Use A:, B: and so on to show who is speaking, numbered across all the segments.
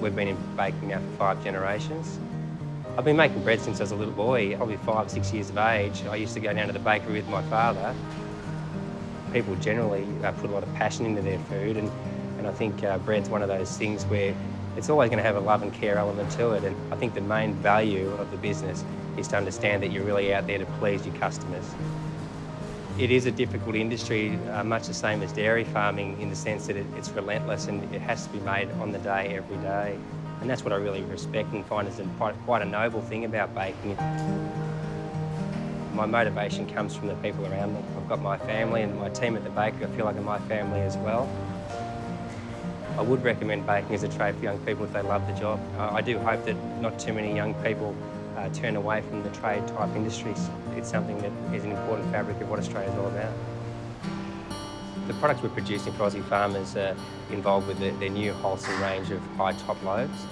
A: We've been in baking now for 5 generations. I've been making bread since I was a little boy, probably 5, 6 years of age. I used to go down to the bakery with my father. People generally put a lot of passion into their food, and I think bread's one of those things where it's always going to have a love and care element to it. And I think the main value of the business is to understand that you're really out there to please your customers. It is a difficult industry, much the same as dairy farming, in the sense that it's relentless and it has to be made on the day, every day. And that's what I really respect and find is quite a noble thing about baking. My motivation comes from the people around me. I've got my family and my team at the bakery. I feel like I'm my family as well. I would recommend baking as a trade for young people if they love the job. I do hope that not too many young people turn away from the trade type industries. It's something that is an important fabric of what Australia is all about. The products we're producing for Aussie farmers are involved with their new wholesome range of high top loaves.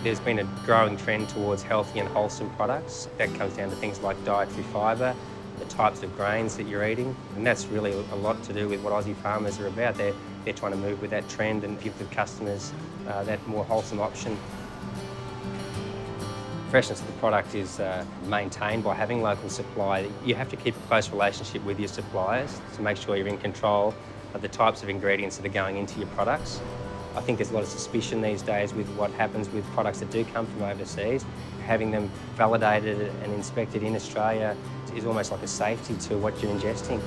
A: There's been a growing trend towards healthy and wholesome products. That comes down to things like dietary fibre, the types of grains that you're eating, and that's really a lot to do with what Aussie farmers are about. They're trying to move with that trend and give the customers that more wholesome option. Freshness of the product is maintained by having local supply. You have to keep a close relationship with your suppliers to make sure you're in control of the types of ingredients that are going into your products. I think there's a lot of suspicion these days with what happens with products that do come from overseas. Having them validated and inspected in Australia is almost like a safety to what you're ingesting.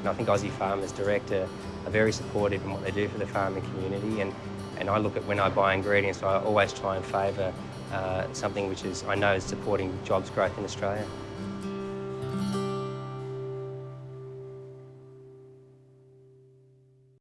A: And I think Aussie Farmers Direct are very supportive in what they do for the farming community, and I look at when I buy ingredients, I always try and favour something which I know is supporting jobs growth in Australia.